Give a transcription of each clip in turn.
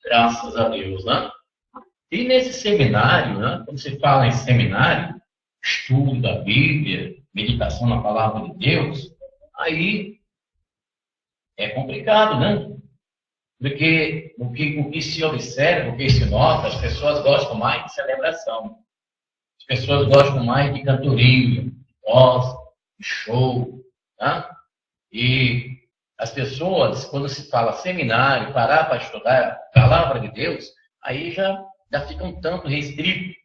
Graças a Deus, né? E nesse seminário, né, quando se fala em seminário, estudo da Bíblia, meditação na palavra de Deus, aí é complicado, né? Porque o que se observa, o que se nota, as pessoas gostam mais de celebração. As pessoas gostam mais de cantoria, de voz, de show, né? E as pessoas, quando se fala seminário, parar para estudar a palavra de Deus, aí já fica um tanto restrito,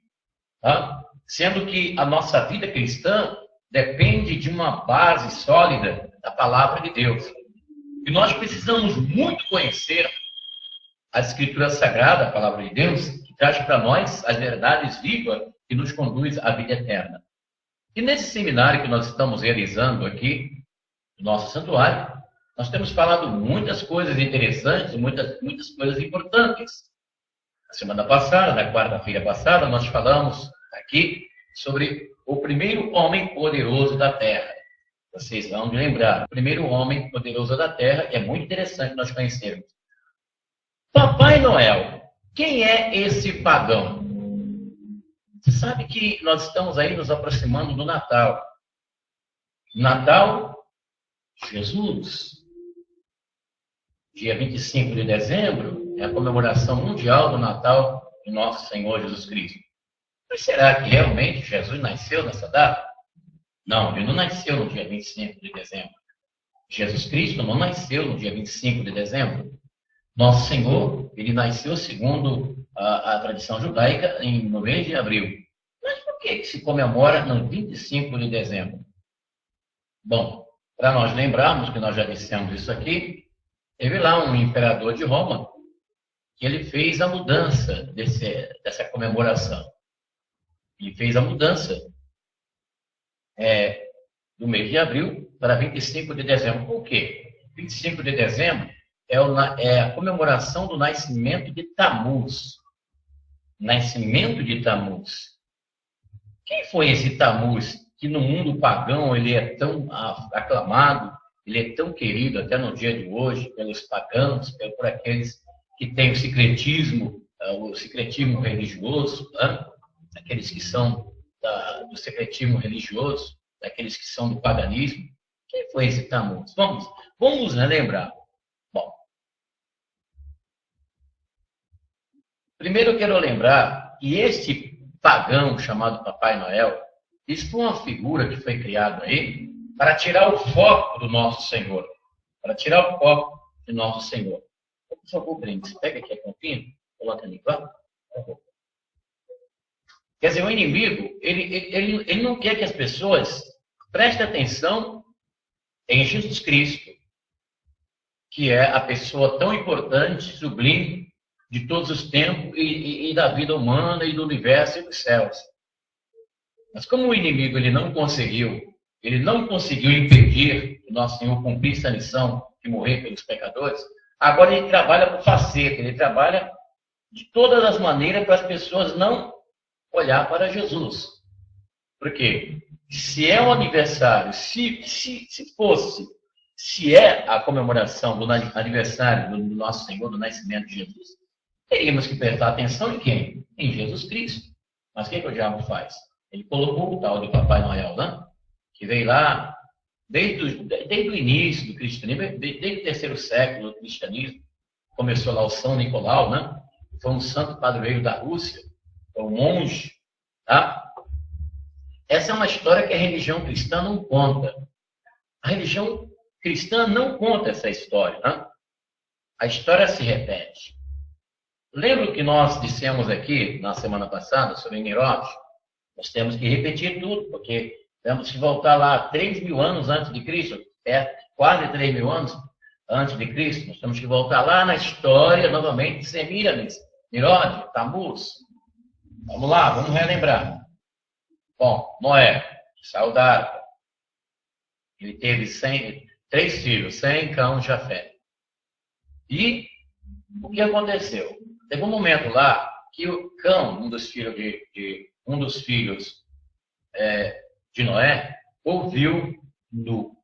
tá? Sendo que a nossa vida cristã depende de uma base sólida da palavra de Deus. E nós precisamos muito conhecer a Escritura Sagrada, a palavra de Deus, que traz para nós as verdades vivas que nos conduz à vida eterna. E nesse seminário que nós estamos realizando aqui, no nosso santuário, nós temos falado muitas coisas interessantes, muitas coisas importantes. Na semana passada, na quarta-feira passada, nós falamos aqui sobre o primeiro homem poderoso da Terra. Vocês vão lembrar, o primeiro homem poderoso da Terra, é muito interessante nós conhecermos. Papai Noel, quem é esse pagão? Você sabe que nós estamos aí nos aproximando do Natal. Natal, Jesus. Dia 25 de dezembro é a comemoração mundial do Natal de nosso Senhor Jesus Cristo. Mas será que realmente Jesus nasceu nessa data? Não, ele não nasceu no dia 25 de dezembro. Jesus Cristo não nasceu no dia 25 de dezembro. Nosso Senhor, ele nasceu segundo a tradição judaica no mês de abril. Mas por que se comemora no 25 de dezembro? Bom, para nós lembrarmos que nós já dissemos isso aqui, teve lá um imperador de Roma que ele fez a mudança dessa comemoração. Ele fez a mudança do mês de abril para 25 de dezembro. Por quê? 25 de dezembro é a comemoração do nascimento de Tamuz. Nascimento de Tamuz. Quem foi esse Tamuz que no mundo pagão ele é tão aclamado, ele é tão querido até no dia de hoje pelos pagãos, por aqueles que têm o secretismo religioso, né? Aqueles que são do secretismo religioso, daqueles que são do paganismo. Quem foi esse Tamuz? Vamos relembrar. Bom, primeiro eu quero lembrar que este pagão chamado Papai Noel, isso foi uma figura que foi criada aí para tirar o foco do nosso Senhor. Para tirar o foco do nosso Senhor. Por favor, Brenda, pega aqui a continha, coloca ali, vamos. Quer dizer, o inimigo, ele não quer que as pessoas prestem atenção em Jesus Cristo, que é a pessoa tão importante, sublime, de todos os tempos e da vida humana e do universo e dos céus. Mas como o inimigo ele não conseguiu impedir que o nosso Senhor cumprisse a missão de morrer pelos pecadores, agora ele trabalha por faceta, ele trabalha de todas as maneiras para as pessoas não olhar para Jesus. Porque se é o aniversário, se é a comemoração do aniversário do nosso Senhor, do nascimento de Jesus, teríamos que prestar atenção em quem? Em Jesus Cristo. Mas o que o diabo faz? Ele colocou o tal de Papai Noel, né? Que veio lá desde o início do cristianismo, desde o terceiro século do cristianismo. Começou lá o São Nicolau, né? Foi um santo padroeiro da Rússia, foi um monge, tá? Essa é uma história que a religião cristã não conta. A religião cristã não conta essa história, né? A história se repete. Lembra que nós dissemos aqui na semana passada sobre Herodes? Nós temos que repetir tudo, porque temos que voltar lá 3.000 anos antes de Cristo, quase 3.000 anos antes de Cristo. Nós temos que voltar lá na história novamente de Semíramis, Herodes, Tamuz. Vamos lá, vamos relembrar. Bom, Noé saiu da arca. Ele teve 3 filhos, Sem, Cão e Jafé. E o que aconteceu? Teve um momento lá que o Cão, um dos filhos de Noé, ouviu nu.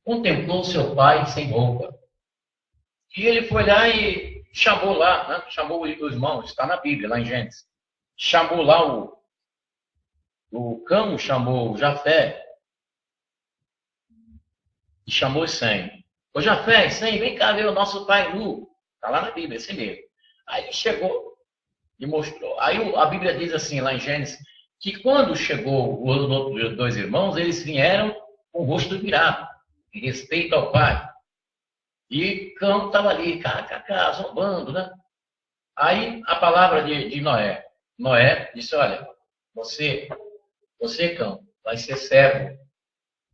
Contemplou seu pai sem roupa. E ele foi lá e chamou lá, né? Chamou os irmãos, está na Bíblia, lá em Gênesis. Chamou lá o Cão, chamou o Jafé e chamou Sem. Ô Jafé, Sem, vem cá ver o nosso pai Nu. Está lá na Bíblia, esse mesmo. Aí chegou e mostrou. Aí a Bíblia diz assim, lá em Gênesis, que quando chegou os outros dois irmãos, eles vieram com o rosto virado, em respeito ao pai. E Cão estava ali, kkk, zombando, né? Aí a palavra de Noé. Noé disse, olha, você, Cão, vai ser servo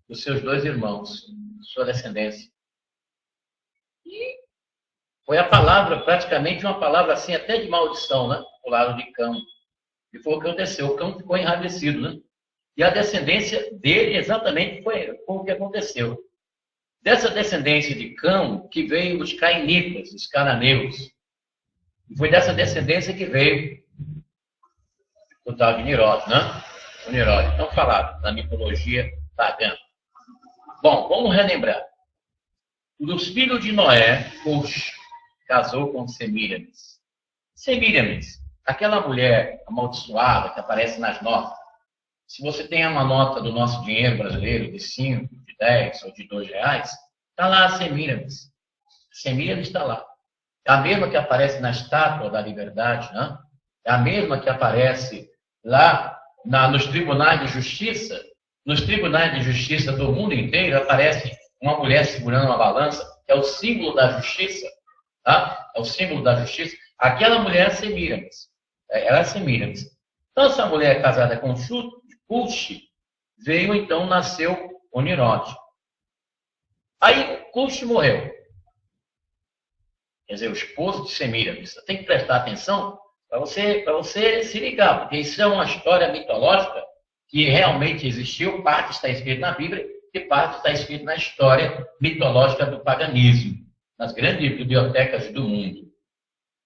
dos seus dois irmãos, sua descendência. E foi a palavra, praticamente uma palavra assim, até de maldição, né? O lado de Cão. E foi o que aconteceu. O Cão ficou enraivecido, né? E a descendência dele exatamente foi o que aconteceu. Dessa descendência de Cão que veio os cainitas, os cananeus. E foi dessa descendência que veio o tal de Nimrod, né? O Nimrod. Então, falado na mitologia pagã. Bom, vamos relembrar. Dos filhos de Noé, Cush casou com Semíramis. Semíramis, aquela mulher amaldiçoada que aparece nas notas. Se você tem uma nota do nosso dinheiro brasileiro de 5, de 10 ou de 2 reais, está lá a Semíramis. Semíramis está lá. É a mesma que aparece na Estátua da Liberdade, né? É a mesma que aparece lá nos tribunais de justiça. Nos tribunais de justiça do mundo inteiro aparece uma mulher segurando uma balança, que é o símbolo da justiça. Tá? É o símbolo da justiça. Aquela mulher é Semíramis. Ela é Semíramis. Então, essa mulher casada com Cush, veio, então, nasceu o Nimrod. Aí, Cush morreu. Quer dizer, o esposo de Semíramis. Você tem que prestar atenção para você se ligar, porque isso é uma história mitológica que realmente existiu, parte está escrito na Bíblia e parte está escrito na história mitológica do paganismo, nas grandes bibliotecas do mundo,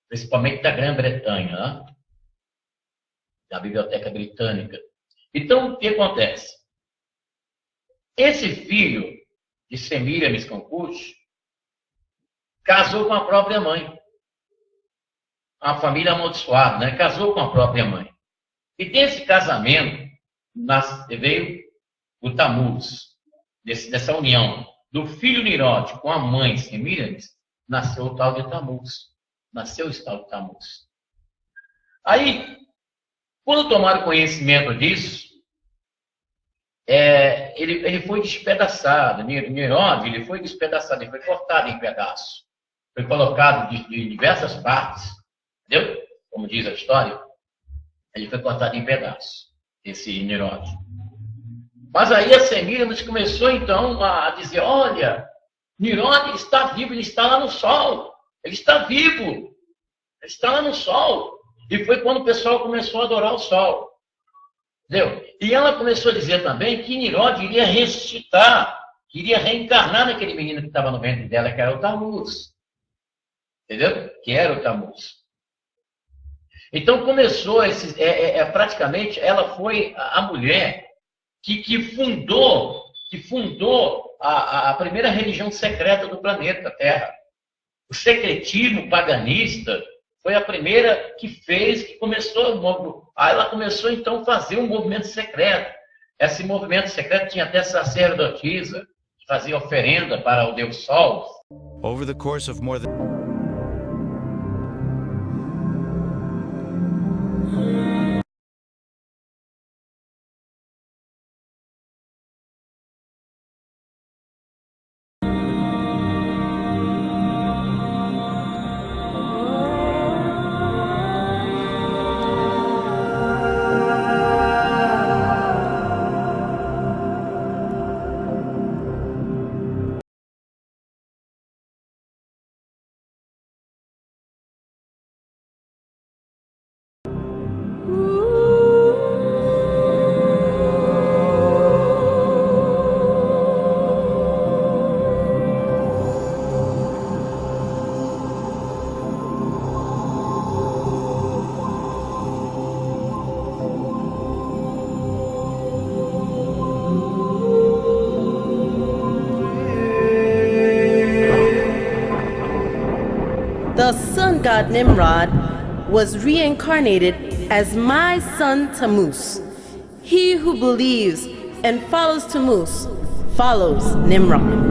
principalmente da Grã-Bretanha, né? Da Biblioteca Britânica. Então, o que acontece? Esse filho de Semíramis com Cush casou com a própria mãe. A família amaldiçoada, né? Casou com a própria mãe. E desse casamento veio o Tammuz, dessa união do filho Nimrod com a mãe Semíramis, nasceu o tal de Tammuz. Nasceu esse tal de Tammuz. Aí, quando tomaram conhecimento disso, ele foi despedaçado. Nimrod, ele foi despedaçado, ele foi cortado em pedaços. Foi colocado de diversas partes. Entendeu? Como diz a história, ele foi cortado em pedaços, esse Nimrod. Mas aí a Semíramis começou então a dizer, olha, Nimrod está vivo, ele está lá no sol. Ele está vivo. Ele está lá no sol. E foi quando o pessoal começou a adorar o sol. Entendeu? E ela começou a dizer também que Nimrod iria ressuscitar, que iria reencarnar naquele menino que estava no ventre dela, que era o Tammuz. Entendeu? Que era o Tammuz. Então começou praticamente, ela foi a mulher que fundou a primeira religião secreta do planeta Terra. O secretismo paganista foi a primeira que começou. Aí ela começou então a fazer um movimento secreto. Esse movimento secreto tinha até sacerdotisa, que fazia oferenda para o Deus Sol. Over the course of more than The sun god Nimrod was reincarnated as my son Tammuz. He who believes and follows Tammuz follows Nimrod.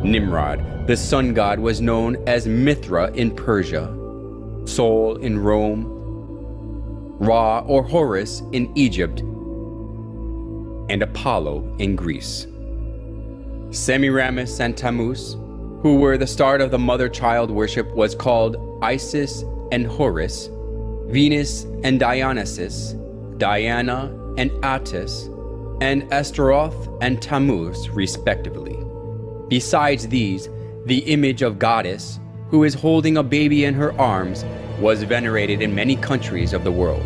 Nimrod, the sun god, was known as Mithra in Persia, Sol in Rome, Ra or Horus in Egypt, and Apollo in Greece. Semiramis and Tammuz, who were the start of the mother-child worship, was called Isis and Horus, Venus and Dionysus, Diana and Attis, and Astaroth and Tammuz, respectively. Besides these, the image of Goddess, who is holding a baby in her arms, was venerated in many countries of the world.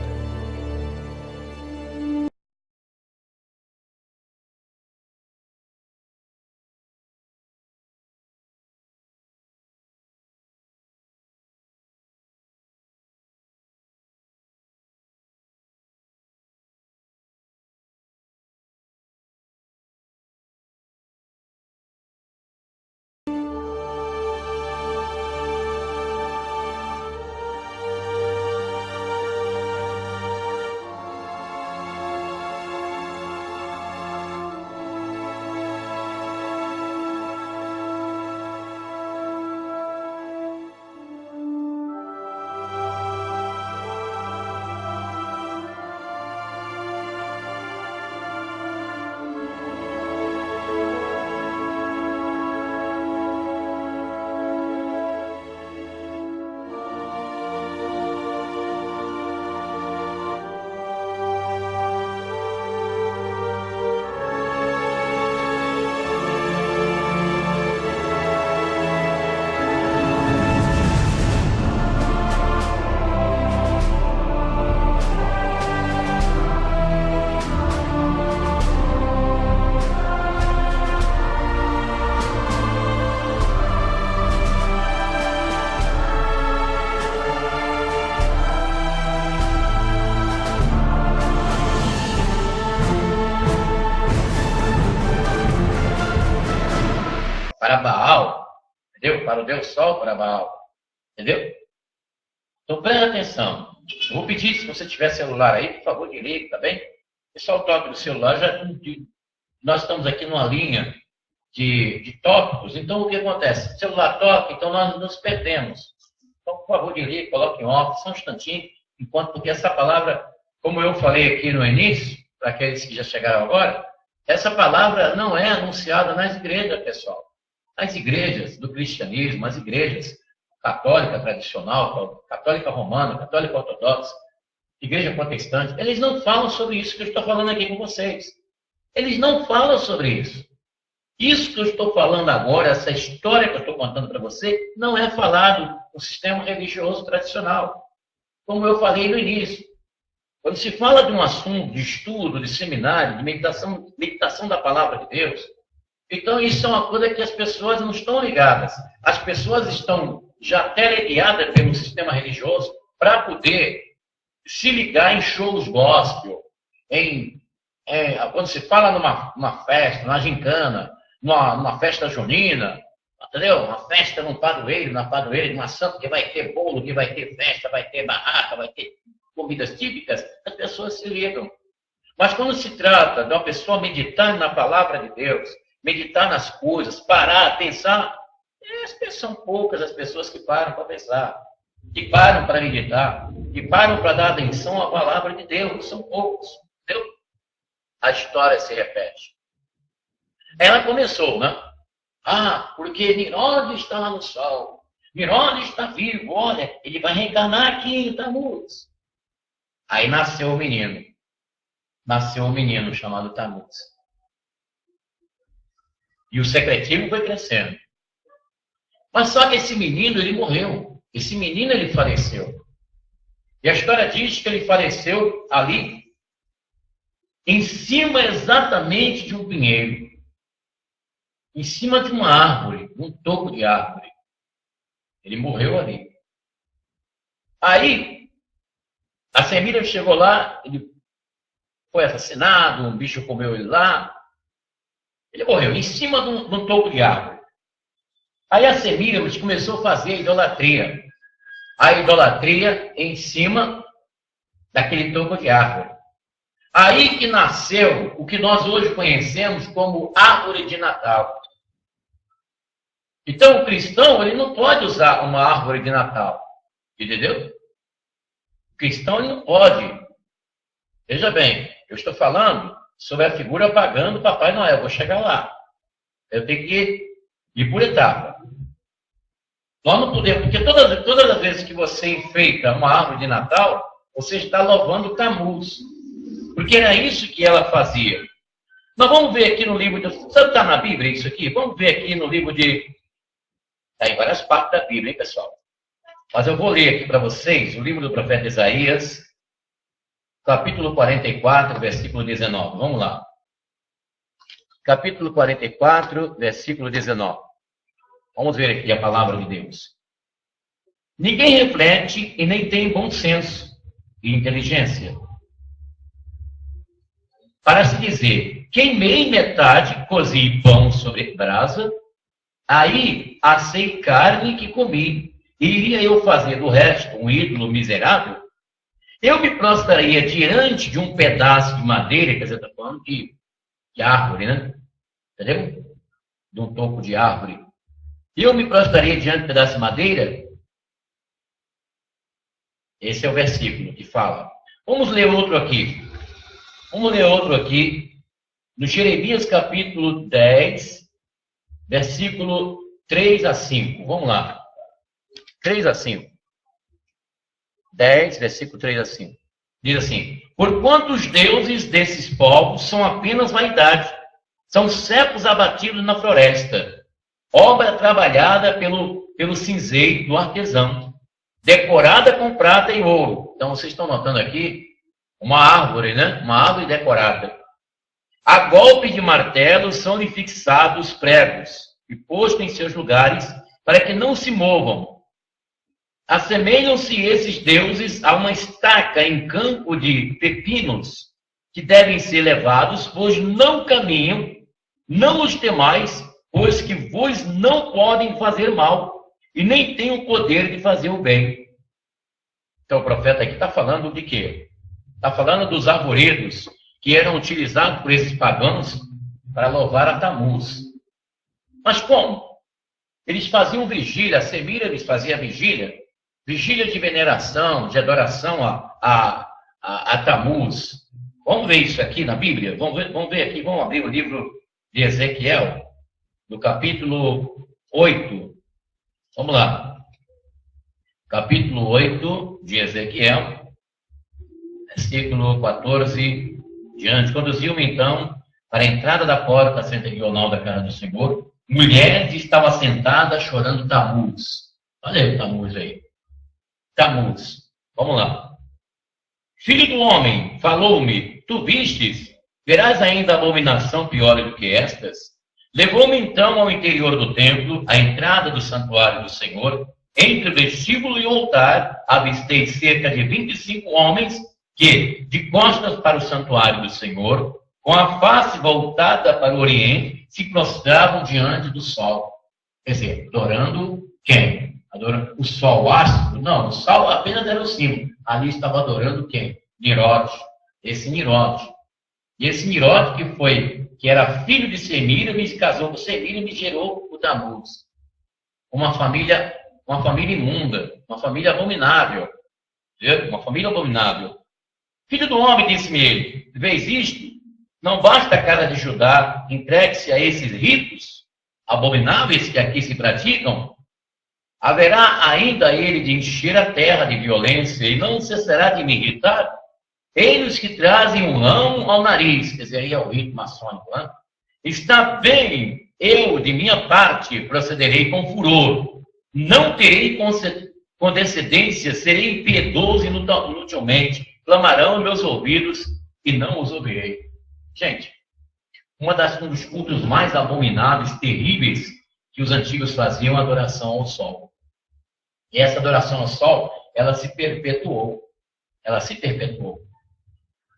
Para Baal, entendeu? Para o Deus Sol, para Baal, entendeu? Então presta atenção. Eu vou pedir, se você tiver celular aí, por favor, desligue, tá bem? Pessoal, toque do celular, nós estamos aqui numa linha de tópicos, então o que acontece? O celular toca, então nós nos perdemos. Então, por favor, desligue, coloque em off, só um instantinho, porque essa palavra, como eu falei aqui no início, para aqueles que já chegaram agora, essa palavra não é anunciada nas igrejas, pessoal. As igrejas do cristianismo, as igrejas católica tradicional, católica romana, católica ortodoxa, igreja protestante, eles não falam sobre isso que eu estou falando aqui com vocês. Eles não falam sobre isso. Isso que eu estou falando agora, essa história que eu estou contando para você, não é falado no sistema religioso tradicional. Como eu falei no início. Quando se fala de um assunto, de estudo, de seminário, de meditação da palavra de Deus, então isso é uma coisa que as pessoas não estão ligadas. As pessoas estão já teleguiadas pelo sistema religioso para poder se ligar em shows gospel, em quando se fala numa festa, numa gincana, numa festa junina, entendeu? Uma festa num padroeiro, na padroeira de uma santa, que vai ter bolo, que vai ter festa, vai ter barraca, vai ter comidas típicas, as pessoas se ligam. Mas quando se trata de uma pessoa meditar na palavra de Deus, meditar nas coisas, parar, pensar, são poucas as pessoas que param para pensar, que param para meditar, que param para dar atenção à palavra de Deus. São poucos, entendeu? A história se repete. Ela começou, né? Porque Nimrod está lá no sol. Nimrod está vivo, olha, ele vai reencarnar aqui em Tammuz. Aí nasceu o menino. Nasceu um menino chamado Tammuz. E o secretismo foi crescendo. Mas só que esse menino, ele morreu. Esse menino, ele faleceu. E a história diz que ele faleceu ali, em cima exatamente de um pinheiro. Em cima de uma árvore, um toco de árvore. Ele morreu ali. Aí, a Semira chegou lá, ele foi assassinado, um bicho comeu ele lá. Ele morreu em cima de um toco de árvore. Aí a Semíramis começou a fazer a idolatria. A idolatria em cima daquele toco de árvore. Aí que nasceu o que nós hoje conhecemos como árvore de Natal. Então o cristão, ele não pode usar uma árvore de Natal. Entendeu? O cristão, ele não pode. Veja bem, eu estou falando sobre a figura pagã do Papai Noel. Eu vou chegar lá. Eu tenho que ir por etapa. Nós não podemos, porque todas as vezes que você enfeita uma árvore de Natal, você está louvando Tammuz. Porque era isso que ela fazia. Nós vamos ver aqui no livro de... Sabe, está na Bíblia isso aqui? Vamos ver aqui no livro de... Está em várias partes da Bíblia, hein, pessoal? Mas eu vou ler aqui para vocês o livro do profeta Isaías, capítulo 44, versículo 19. Vamos lá. Capítulo 44, versículo 19. Vamos ver aqui a palavra de Deus. Ninguém reflete e nem tem bom senso e inteligência para se dizer: queimei metade, cozi pão sobre brasa, aí assei carne que comi, e iria eu fazer do resto um ídolo miserável? Eu me prostraria diante de um pedaço de madeira, quer dizer, está falando de árvore, né? Entendeu? De um toco de árvore. Eu me prostraria diante de um pedaço de madeira? Esse é o versículo que fala. Vamos ler outro aqui. Vamos ler outro aqui. No Jeremias capítulo 10, versículo 3 a 5. Vamos lá. 3 a 5. 10, versículo 3 a 5. Diz assim: porquanto os deuses desses povos são apenas vaidade, são cepos abatidos na floresta, obra trabalhada pelo cinzeiro do artesão, decorada com prata e ouro. Então vocês estão notando aqui uma árvore, né? Uma árvore decorada. A golpe de martelo são-lhe fixados pregos e postos em seus lugares para que não se movam. Assemelham-se esses deuses a uma estaca em campo de pepinos que devem ser levados, pois não caminham, não os temais, pois que vos não podem fazer mal e nem têm o poder de fazer o bem. Então o profeta aqui está falando de quê? Está falando dos arvoredos que eram utilizados por esses pagãos para louvar a Tammuz. Mas como? Eles faziam vigília, a Semira eles faziam vigília de veneração, de adoração a Tammuz. Vamos ver isso aqui na Bíblia? Vamos ver aqui, vamos abrir o livro de Ezequiel, no capítulo 8. Vamos lá. Capítulo 8 de Ezequiel, versículo 14 diante. Conduziu-me então para a entrada da porta setentrional da casa do Senhor. Mulheres estavam sentadas chorando Tammuz. Olha aí o Tammuz aí. Tammuz. Vamos lá. Filho do homem, falou-me, tu vistes? Verás ainda abominação pior do que estas? Levou-me então ao interior do templo, à entrada do santuário do Senhor. Entre o vestíbulo e o altar, avistei cerca de 25 homens que, de costas para o santuário do Senhor, com a face voltada para o Oriente, se prostravam diante do sol. Quer dizer, adorando quem? Adorando o sol, o astro? Não, o sol apenas era o símbolo. Ali estava adorando quem? Nimrod. Esse Nimrod. E esse Nimrod que era filho de Semíramis, casou com Semíramis e gerou o Tamuz. Uma família imunda, uma família abominável. Uma família abominável. Filho do homem, disse-me ele, vês isto? Não basta a casa de Judá, entregue-se a esses ritos abomináveis que aqui se praticam, haverá ainda ele de encher a terra de violência e não cessará de me irritar? Eles que trazem um ramo ao nariz, quer dizer, aí é o rito maçônico, né? Está bem, eu, de minha parte, procederei com furor. Não terei condescendência, serei impiedoso inutilmente. Clamarão meus ouvidos e não os ouvirei. Gente, um dos cultos mais abomináveis, terríveis, que os antigos faziam, a adoração ao sol. E essa adoração ao sol, ela se perpetuou. Ela se perpetuou.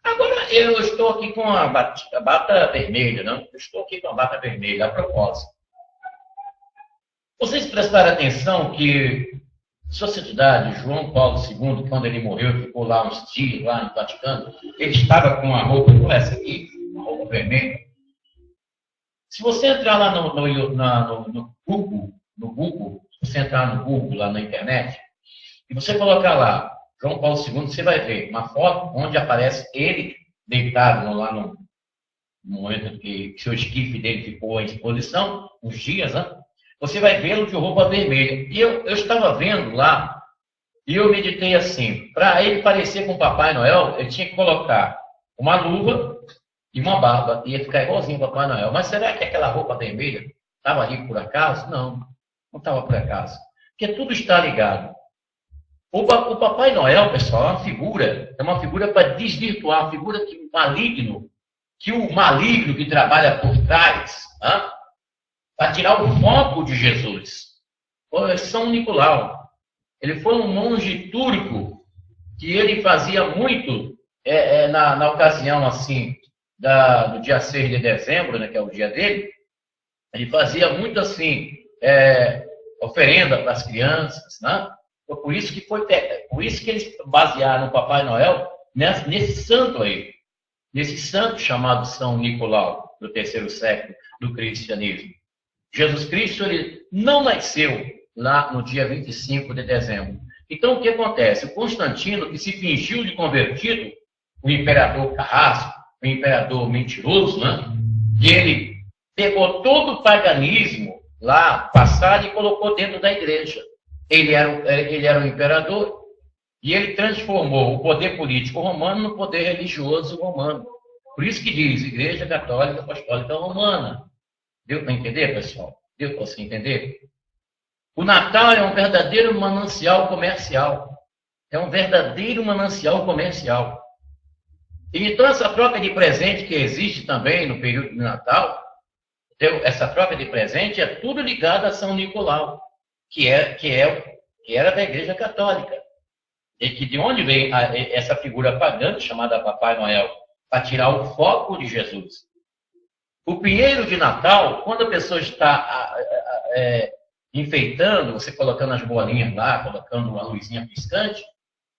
Agora, eu estou aqui com a bata vermelha, não? Eu estou aqui com a bata vermelha, a propósito. Vocês prestaram atenção que Sua Santidade, João Paulo II, quando ele morreu, ficou lá uns dias, lá no Vaticano, ele estava com uma roupa como essa aqui, uma roupa vermelha. Se você entrar lá no Google, se você entrar no Google, lá na internet, e você colocar lá, João Paulo II, você vai ver uma foto onde aparece ele deitado lá no momento que seu esquife dele ficou à exposição, uns dias, né? Você vai vê-lo de roupa vermelha. E eu estava vendo lá, e eu meditei assim, para ele parecer com o Papai Noel, ele tinha que colocar uma luva e uma barba, ia ficar igualzinho o Papai Noel. Mas será que aquela roupa vermelha estava ali por acaso? Não, não estava por acaso. Porque tudo está ligado. O Papai Noel, pessoal, é uma figura para desvirtuar, uma figura que o maligno que trabalha por trás, para tirar o foco de Jesus. São Nicolau. Ele foi um monge turco que ele fazia muito na ocasião assim do dia 6 de dezembro, né, que é o dia dele. Ele fazia muito assim, oferenda para as crianças, né? Por isso que eles basearam o Papai Noel nesse santo aí, nesse santo chamado São Nicolau, do 3º século do cristianismo. Jesus Cristo, ele não nasceu lá no dia 25 de dezembro. Então, o que acontece? O Constantino, que se fingiu de convertido, o imperador carrasco, o imperador mentiroso, né? E ele pegou todo o paganismo lá, passado, e colocou dentro da igreja. Ele era o imperador e ele transformou o poder político romano no poder religioso romano. Por isso que diz Igreja Católica Apostólica Romana. Deu para entender, pessoal? Deu para você entender? O Natal é um verdadeiro manancial comercial. É um verdadeiro manancial comercial. E então essa troca de presente que existe também no período do Natal, essa troca de presente é tudo ligado a São Nicolau, que era da Igreja Católica. E que de onde vem essa figura pagã chamada Papai Noel? Para tirar o foco de Jesus. O pinheiro de Natal, quando a pessoa está enfeitando, você colocando as bolinhas lá, colocando uma luzinha piscante,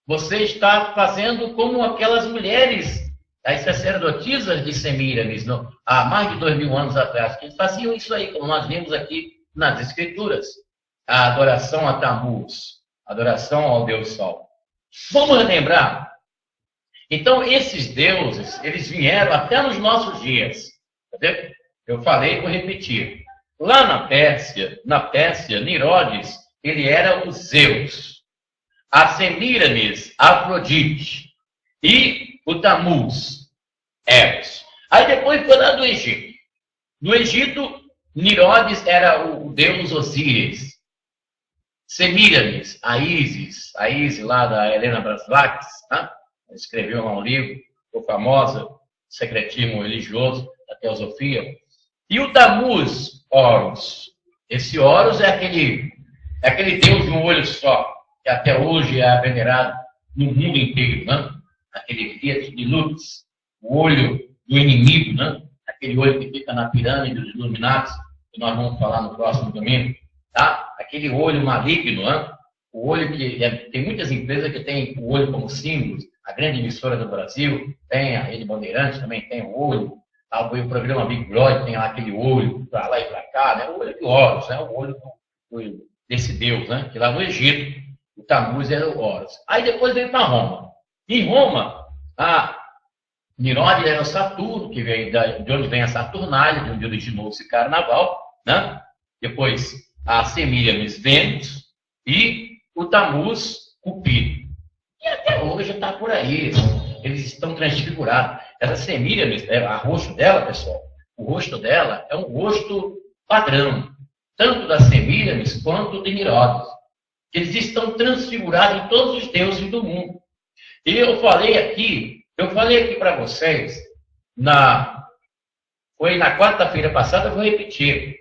você está fazendo como aquelas mulheres, as sacerdotisas de Semíramis, há mais de 2000 anos atrás, que faziam isso aí, como nós vimos aqui nas Escrituras. A adoração a Tamuz, adoração ao Deus Sol. Vamos lembrar? Então, esses deuses, eles vieram até nos nossos dias. Entendeu? Eu falei, vou repetir. Lá na Pérsia, Nirodes, ele era o Zeus. A Semíramis, Afrodite. E o Tamuz, Eros. Aí depois foi lá do Egito. No Egito, Nirodes era o deus Osíris. Semíramis, a Isis lá da Helena Blavatsky, tá? Escreveu lá um livro, ficou famosa, secretismo religioso, da teosofia. E o Tamuz, Horus. Esse Horus é aquele deus de um olho só, que até hoje é venerado no mundo inteiro, né? Aquele Fiat de Lutz, o olho do inimigo, né? Aquele olho que fica na pirâmide dos iluminados, que nós vamos falar no próximo domingo, tá? Aquele olho maligno, né? O olho que tem muitas empresas que têm o olho como símbolo. A grande emissora do Brasil tem, a Rede Bandeirantes também tem o olho. Tá? O programa Big Brother tem lá aquele olho para lá e para cá, né? O olho de Horus, né? O olho desse deus, né? Que lá no Egito, o Tammuz era o Horus. Aí depois veio para Roma. Em Roma, a Nirode era o Saturno, que veio de onde vem a Saturnália, de onde originou esse carnaval, né? Depois a Semíramis, Vênus, e o Tammuz, Cupido. E até hoje está por aí. Eles estão transfigurados. Essa Semíramis, o rosto dela, pessoal, o rosto dela é um rosto padrão, tanto da Semíramis quanto de Nirode. Eles estão transfigurados em todos os deuses do mundo. E eu falei aqui para vocês, foi na quarta-feira passada, eu vou repetir.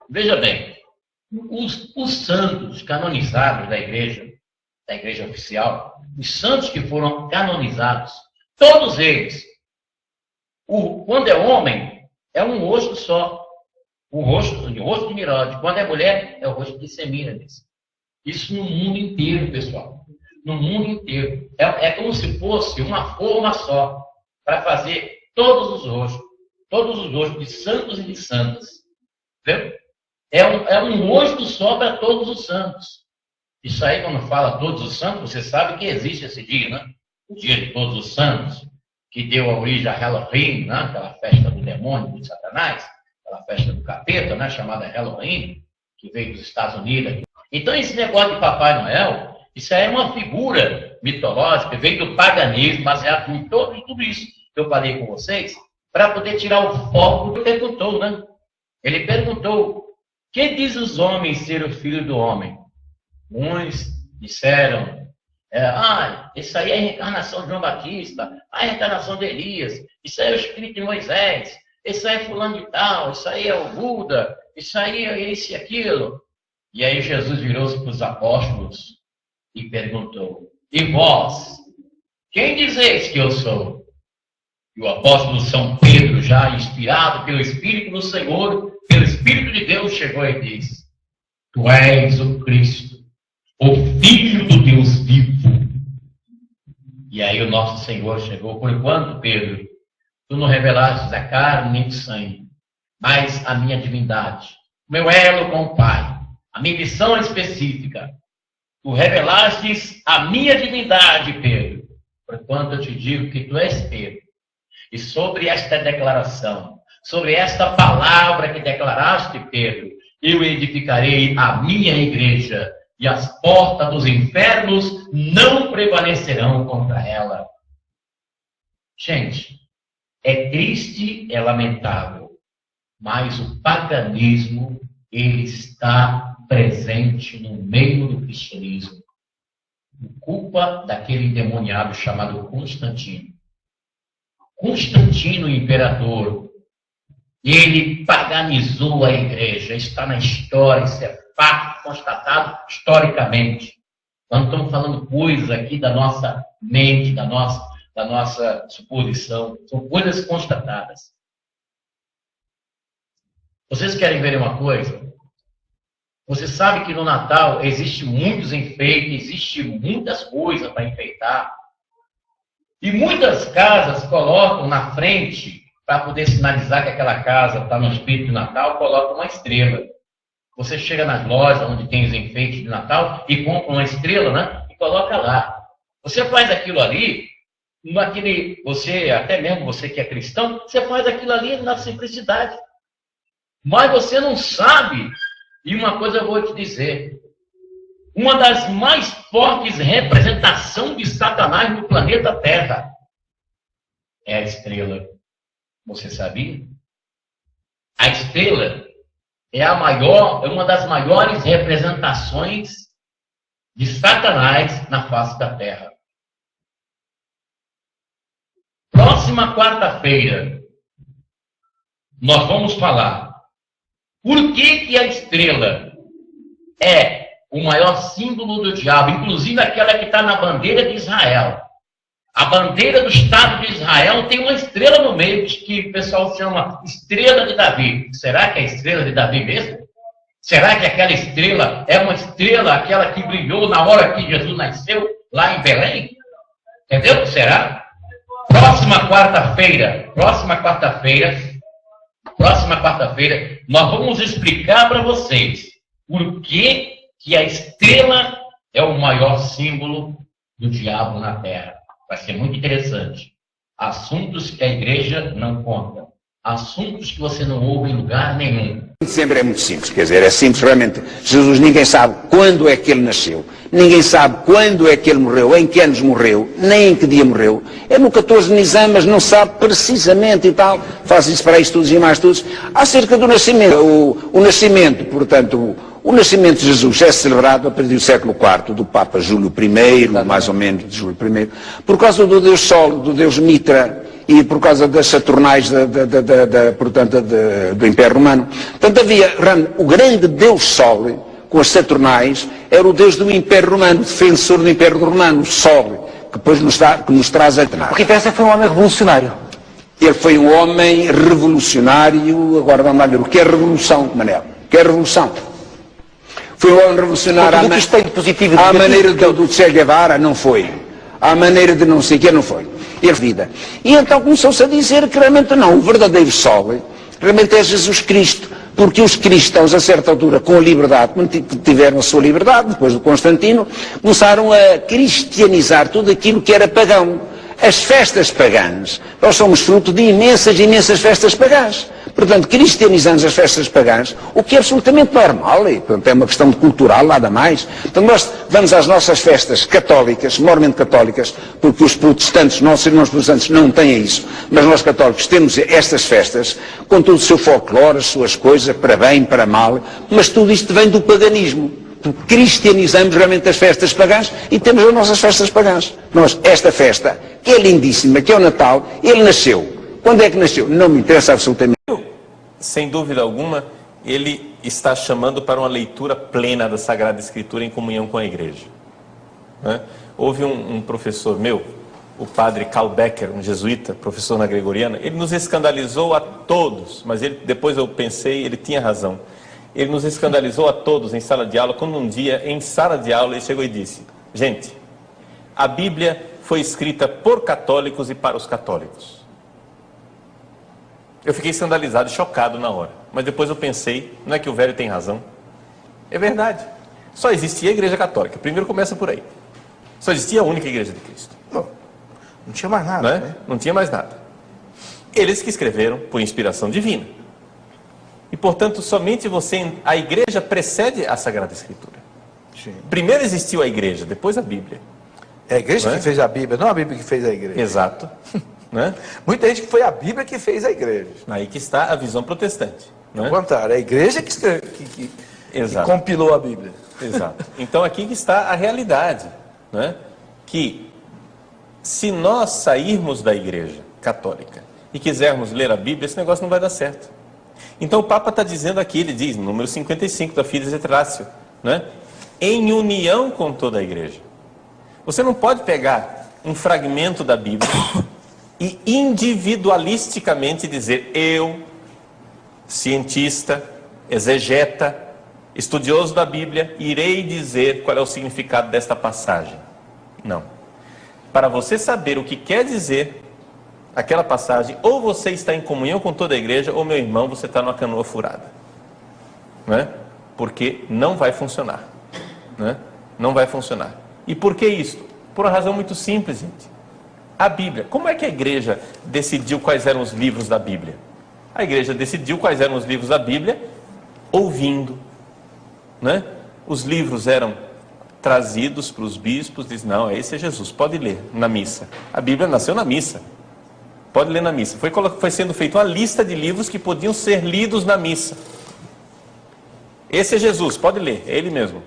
Veja bem, os santos canonizados da igreja oficial, os santos que foram canonizados, todos eles, quando é homem, é um rosto só. O rosto de Nirode. Quando é mulher, é o rosto de Semíramis. Isso no mundo inteiro, pessoal. No mundo inteiro. É como se fosse uma forma só para fazer todos os rostos de santos e de santas. Entendeu? É um rosto só para todos os santos. Isso aí, quando fala todos os santos, você sabe que existe esse dia, né? O dia de todos os santos, que deu a origem a Halloween, né? Aquela festa do demônio, de Satanás, aquela festa do capeta, né? Chamada Halloween, que veio dos Estados Unidos. Então, esse negócio de Papai Noel, isso aí é uma figura mitológica, veio do paganismo, baseado em tudo isso que eu falei com vocês, para poder tirar o foco do que ele perguntou, né? Ele perguntou: que diz os homens ser o filho do homem? Uns disseram, isso aí é a reencarnação de João Batista, a reencarnação de Elias, isso aí é o espírito de Moisés, isso aí é fulano de tal, isso aí é o Buda, isso aí é esse e aquilo. E aí Jesus virou-se para os apóstolos e perguntou: e vós, quem dizeis que eu sou? E o apóstolo São Pedro, já inspirado pelo Espírito do Senhor, pelo Espírito de Deus, chegou e disse: tu és o Cristo, o Filho do Deus vivo. E aí o nosso Senhor chegou: por enquanto, Pedro, tu não revelaste a carne nem o sangue, mas a minha divindade, o meu elo com o Pai, a minha missão específica. Tu revelastes a minha divindade, Pedro, porquanto eu te digo que tu és Pedro. E sobre esta declaração, sobre esta palavra que declaraste, Pedro, eu edificarei a minha igreja, e as portas dos infernos não prevalecerão contra ela. Gente, é triste, é lamentável, mas o paganismo, ele está presente no meio do cristianismo. Por culpa daquele endemoniado chamado Constantino. Constantino, o imperador, ele paganizou a igreja. Está na história, isso é fato constatado historicamente. Nós não estamos falando coisas aqui da nossa mente, da nossa suposição. São coisas constatadas. Vocês querem ver uma coisa? Você sabe que no Natal existe muitos enfeites, existe muitas coisas para enfeitar. E muitas casas colocam na frente, para poder sinalizar que aquela casa está no espírito de Natal, colocam uma estrela. Você chega nas lojas onde tem os enfeites de Natal e compra uma estrela, né? E coloca lá. Você faz aquilo ali, até mesmo você que é cristão, você faz aquilo ali na simplicidade. Mas você não sabe, e uma coisa eu vou te dizer, uma das mais fortes representações de Satanás no planeta Terra é a estrela. Você sabia? A estrela é uma das maiores representações de Satanás na face da Terra. Próxima quarta-feira, nós vamos falar por que a estrela é o maior símbolo do diabo, inclusive aquela que está na bandeira de Israel. A bandeira do Estado de Israel tem uma estrela no meio, que o pessoal chama Estrela de Davi. Será que é a estrela de Davi mesmo? Será que aquela estrela é uma estrela, aquela que brilhou na hora que Jesus nasceu, lá em Belém? Entendeu? Será? Próxima quarta-feira, nós vamos explicar para vocês por que a estrela é o maior símbolo do diabo na Terra. Vai ser muito interessante. Assuntos que a igreja não conta. Assuntos que você não ouve em lugar nenhum. Sempre é muito simples, quer dizer, é simples realmente. Jesus, ninguém sabe quando é que ele nasceu, ninguém sabe quando é que ele morreu, em que anos morreu, nem em que dia morreu. É no 14 de Nisan, mas não sabe precisamente e tal. Faz isso para estudos e mais estudos. Acerca do nascimento, o nascimento, portanto, o nascimento de Jesus é celebrado a partir do século IV, do Papa Júlio I, mais ou menos de Júlio I, por causa do Deus Sol, do Deus Mitra, e por causa das Saturnais portanto, do Império Romano. Portanto, havia o grande Deus Sol, com as Saturnais, era o Deus do Império Romano, defensor do Império Romano, o Sol, que depois nos traz a Atena. Porque Tessa foi um homem revolucionário. Ele foi um homem revolucionário. Agora vamos lá ver o que é revolução, Manel. O que é revolução? Foi um homem revolucionário à maneira do Che Guevara, não foi. À maneira de não sei o que, não foi. E então começou-se a dizer que realmente não, o verdadeiro Sol realmente é Jesus Cristo, porque os cristãos, a certa altura, com a liberdade, quando tiveram a sua liberdade, depois do Constantino, começaram a cristianizar tudo aquilo que era pagão. As festas pagãs, nós somos fruto de imensas festas pagãs. Portanto, cristianizamos as festas pagãs, o que é absolutamente normal, e portanto, é uma questão cultural, nada mais. Portanto, nós vamos às nossas festas católicas, mormente católicas, porque os protestantes, nossos irmãos protestantes, não têm isso, mas nós católicos temos estas festas, com todo o seu folclore, as suas coisas, para bem, para mal, mas tudo isto vem do paganismo. Cristianizamos realmente as festas pagãs e temos as nossas festas pagãs. Nós, esta festa, que é lindíssima, que é o Natal, ele nasceu. Quando é que nasceu? Não me interessa absolutamente. Sem dúvida alguma, ele está chamando para uma leitura plena da Sagrada Escritura em comunhão com a igreja. Né? Houve um professor meu, o padre Karl Becker, um jesuíta, professor na Gregoriana, ele nos escandalizou a todos, mas depois eu pensei, ele tinha razão. Ele nos escandalizou a todos em sala de aula, quando um dia, em sala de aula, ele chegou e disse: gente, a Bíblia foi escrita por católicos e para os católicos. Eu fiquei escandalizado e chocado na hora, mas depois eu pensei, não é que o velho tem razão? É verdade. Só existia a Igreja Católica, primeiro começa por aí. Só existia a única Igreja de Cristo. Não tinha mais nada, né? Não tinha mais nada. Eles que escreveram por inspiração divina. E, portanto, somente a igreja precede a Sagrada Escritura. Sim. Primeiro existiu a igreja, depois a Bíblia. É a igreja que fez a Bíblia, não a Bíblia que fez a igreja. Exato. Né? Muita gente que foi a Bíblia que fez a igreja. Aí que está a visão protestante. Ao contrário, é a igreja que compilou a Bíblia. Exato. Então aqui que está a realidade. Né? Que se nós sairmos da igreja católica e quisermos ler a Bíblia, esse negócio não vai dar certo. Então o Papa está dizendo aqui, ele diz, no número 55 da Fides et Ratio, né? Em união com toda a igreja. Você não pode pegar um fragmento da Bíblia e individualisticamente dizer: eu, cientista, exegeta, estudioso da Bíblia, irei dizer qual é o significado desta passagem. Não. Para você saber o que quer dizer aquela passagem, ou você está em comunhão com toda a igreja, ou, meu irmão, você está numa canoa furada. Não é? Porque não vai funcionar. Não é? Não vai funcionar. E por que isso? Por uma razão muito simples, gente. A Bíblia. Como é que a igreja decidiu quais eram os livros da Bíblia? A igreja decidiu quais eram os livros da Bíblia ouvindo. Não é? Os livros eram trazidos para os bispos, diz: não, esse é Jesus, pode ler na missa. A Bíblia nasceu na missa. Pode ler na missa. Foi sendo feita uma lista de livros que podiam ser lidos na missa. Esse é Jesus, pode ler, é ele mesmo.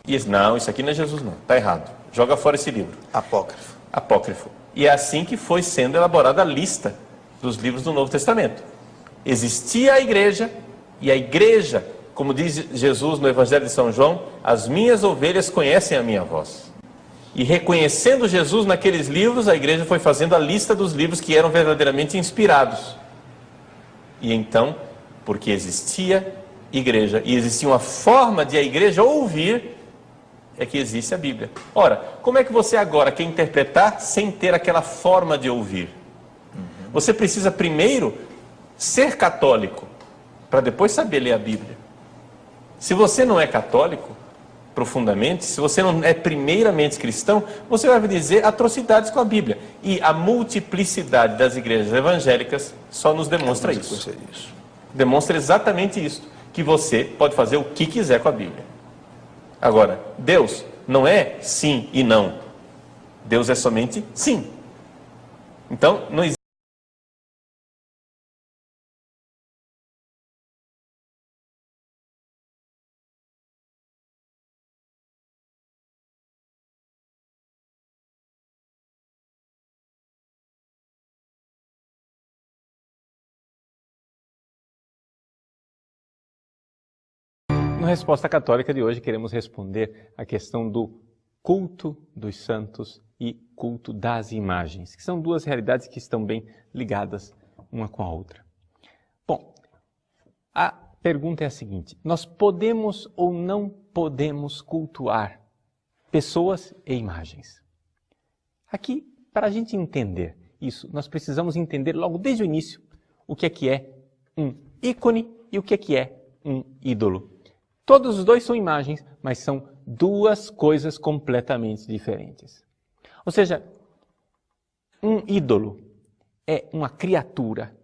E diz: não, isso aqui não é Jesus não, está errado. Joga fora esse livro. Apócrifo. Apócrifo. E é assim que foi sendo elaborada a lista dos livros do Novo Testamento. Existia a igreja, e a igreja, como diz Jesus no Evangelho de São João: as minhas ovelhas conhecem a minha voz. E reconhecendo Jesus naqueles livros, a igreja foi fazendo a lista dos livros que eram verdadeiramente inspirados. E então, porque existia igreja e existia uma forma de a igreja ouvir, é que existe a Bíblia. Ora, como é que você agora quer interpretar sem ter aquela forma de ouvir? Você precisa primeiro ser católico, para depois saber ler a Bíblia. Se você não é católico, profundamente, se você não é primeiramente cristão, você vai dizer atrocidades com a Bíblia. E a multiplicidade das igrejas evangélicas só nos demonstra isso. Demonstra exatamente isso, que você pode fazer o que quiser com a Bíblia. Agora, Deus não é sim e não. Deus é somente sim. Então, não existe. Na Resposta Católica de hoje, queremos responder a questão do culto dos santos e culto das imagens, que são duas realidades que estão bem ligadas uma com a outra. Bom, a pergunta é a seguinte: nós podemos ou não podemos cultuar pessoas e imagens? Aqui, para a gente entender isso, nós precisamos entender logo desde o início o que é um ícone e o que é um ídolo. Todos os dois são imagens, mas são duas coisas completamente diferentes. Ou seja, um ídolo é uma criatura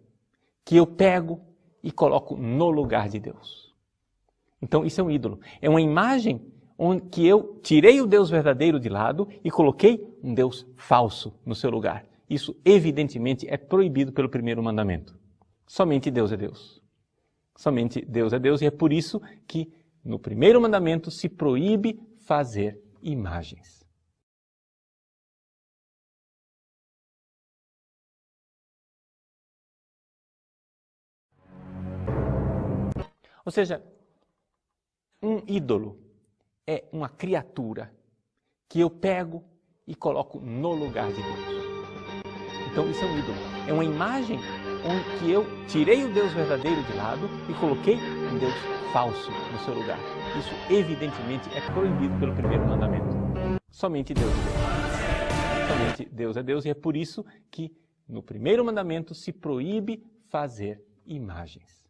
que eu pego e coloco no lugar de Deus. Então, isso é um ídolo. É uma imagem onde que eu tirei o Deus verdadeiro de lado e coloquei um Deus falso no seu lugar. Isso, evidentemente, é proibido pelo primeiro mandamento. Somente Deus é Deus. Somente Deus é Deus, e é por isso que no primeiro mandamento se proíbe fazer imagens. Ou seja, um ídolo é uma criatura que eu pego e coloco no lugar de Deus. Então isso é um ídolo. É uma imagem onde que eu tirei o Deus verdadeiro de lado e coloquei um Deus falso no seu lugar. Isso, evidentemente, é proibido pelo primeiro mandamento. Somente Deus é Deus. Somente Deus é Deus, e é por isso que no primeiro mandamento se proíbe fazer imagens.